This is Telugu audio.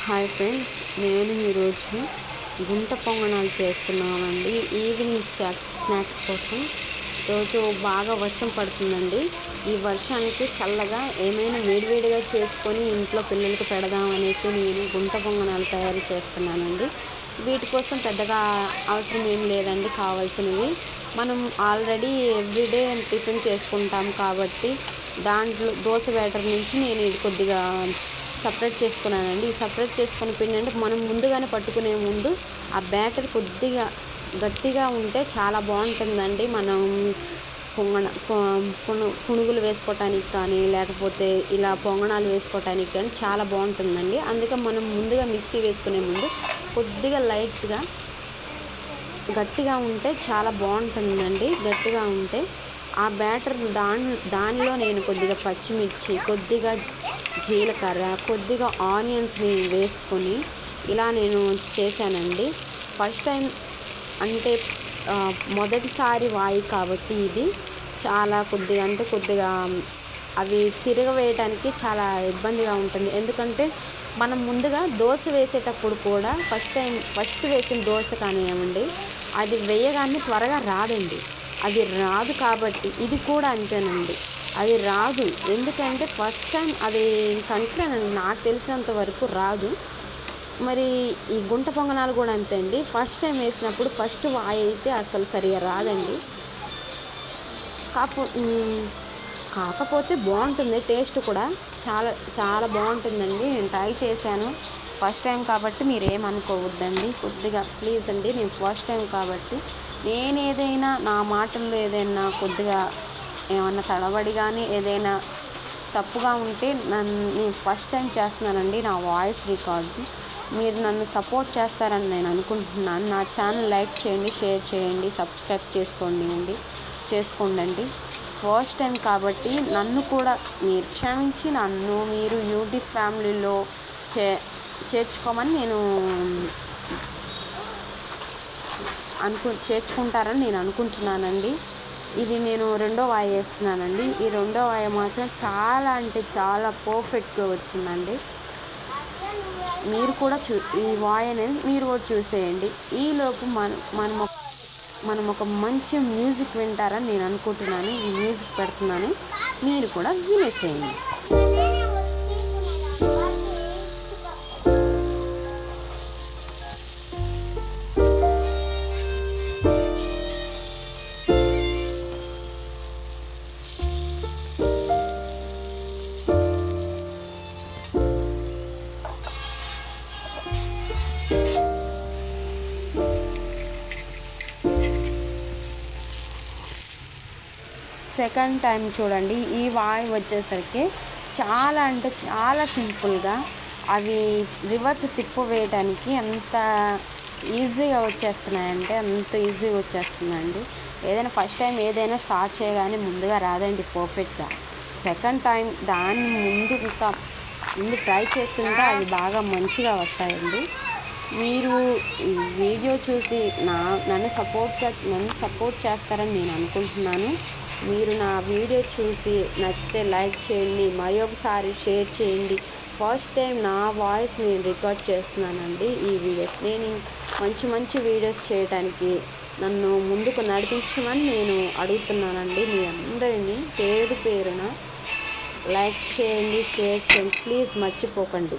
హాయ్ ఫ్రెండ్స్, నేను ఈరోజు గుంట పొంగనాలు చేస్తున్నానండి. ఈవినింగ్ స్నాక్స్ కోసం. రోజు బాగా వర్షం పడుతుందండి. ఈ వర్షానికి చల్లగా ఏమైనా వేడివేడిగా చేసుకొని ఇంట్లో పిల్లలకు పెడదాం అనేసి నేను గుంట పొంగనాలు తయారు చేస్తున్నానండి. వీటి కోసం పెద్దగా అవసరం ఏం లేదండి. కావాల్సినవి మనం ఆల్రెడీ ఎవ్రీడే టిఫిన్ చేసుకుంటాం కాబట్టి దాంట్లో దోశ బ్యాటర్ నుంచి నేను ఇది కొద్దిగా సపరేట్ చేసుకున్నానండి. ఈ సపరేట్ చేసుకున్న పిండి అంటే మనం ముందుగానే పట్టుకునే ముందు ఆ బ్యాటర్ కొద్దిగా గట్టిగా ఉంటే చాలా బాగుంటుందండి. మనం పునుగులు వేసుకోవటానికి కానీ లేకపోతే ఇలా పొంగనాలు వేసుకోవటానికి కానీ చాలా బాగుంటుందండి. అందుకే మనం ముందుగా మిక్సీ వేసుకునే ముందు కొద్దిగా లైట్గా గట్టిగా ఉంటే చాలా బాగుంటుందండి. గట్టిగా ఉంటే ఆ బ్యాటర్ దానిలో నేను కొద్దిగా పచ్చిమిర్చి, కొద్దిగా జీలకర్ర, కొద్దిగా ఆనియన్స్ని వేసుకొని ఇలా నేను చేశానండి. ఫస్ట్ టైం అంటే మొదటిసారి వాయి కాబట్టి ఇది చాలా కొద్దిగా అవి తిరగవేయడానికి చాలా ఇబ్బందిగా ఉంటుంది. ఎందుకంటే మనం ముందుగా దోశ వేసేటప్పుడు కూడా ఫస్ట్ వేసిన దోశ కానివ్వండి, అది వేయగానే త్వరగా రాదండి. అది రాదు కాబట్టి ఇది కూడా అంతేనండి. అది రాదు. ఎందుకంటే ఫస్ట్ టైం అది కంటేనండి, నాకు తెలిసినంత వరకు రాదు. మరి ఈ గుంట పొంగనాలు కూడా అంతే అండి. ఫస్ట్ టైం వేసినప్పుడు ఫస్ట్ వాయి అయితే అసలు సరిగా రాదండి. కాకపోతే బాగుంటుంది. టేస్ట్ కూడా చాలా చాలా బాగుంటుందండి. నేను ట్రై చేశాను. ఫస్ట్ టైం కాబట్టి మీరు ఏమనుకోవద్దండి. కొద్దిగా ప్లీజ్ అండి, నేను ఫస్ట్ టైం కాబట్టి నేను ఏదైనా నా మాటల్లో ఏదైనా కొద్దిగా ఏమన్నా తడబడి కానీ ఏదైనా తప్పుగా ఉంటే నేను ఫస్ట్ టైం చేస్తున్నానండి. నా వాయిస్ రికార్డు మీరు నన్ను సపోర్ట్ చేస్తారని నేను అనుకుంటున్నాను. నా ఛానల్ లైక్ చేయండి, షేర్ చేయండి, సబ్స్క్రైబ్ చేసుకోండి. ఫస్ట్ టైం కాబట్టి నన్ను కూడా మీరు క్షమించి మీరు యూట్యూబ్ ఫ్యామిలీలో చేర్చుకోమని నేను చేర్చుకుంటారని నేను అనుకుంటున్నానండి. ఇది నేను రెండో వాయి వేస్తున్నానండి. ఈ రెండో వాయి మాత్రం చాలా అంటే చాలా పర్ఫెక్ట్గా వచ్చిందండి. మీరు కూడా ఈ వాయి అనేది మీరు కూడా చూసేయండి. ఈలోపు మనం ఒక మంచి మ్యూజిక్ వింటారని నేను అనుకుంటున్నాను. ఈ మ్యూజిక్ పెడుతున్నాను, మీరు కూడా వినేసేయండి. సెకండ్ టైం చూడండి. ఈ వాయి వచ్చేసరికి చాలా అంటే చాలా సింపుల్గా అవి రివర్స్ తిప్పు వేయడానికి ఎంత ఈజీగా వచ్చేస్తున్నాయంటే అంత ఈజీగా వచ్చేస్తుందండి. ఏదైనా ఫస్ట్ టైం ఏదైనా స్టార్ట్ చేయగానే ముందుగా రాదండి పర్ఫెక్ట్గా. సెకండ్ టైం దాన్ని ముందు ట్రై చేస్తుంటే అవి బాగా మంచిగా వస్తాయండి. మీరు ఈ వీడియో చూసి నన్ను సపోర్ట్ చేస్తారని నేను అనుకుంటున్నాను. మీరు నా వీడియో చూసి నచ్చితే లైక్ చేయండి, మరి ఒకసారి షేర్ చేయండి. ఫస్ట్ టైం నా వాయిస్ నేను రికార్డ్ చేస్తున్నానండి. ఈ వీడియోస్ నేను మంచి వీడియోస్ చేయడానికి నన్ను ముందుకు నడిపించమని నేను అడుగుతున్నానండి. మీ అందరినీ పేరున లైక్ చేయండి, షేర్ చేయండి, ప్లీజ్ మర్చిపోకండి.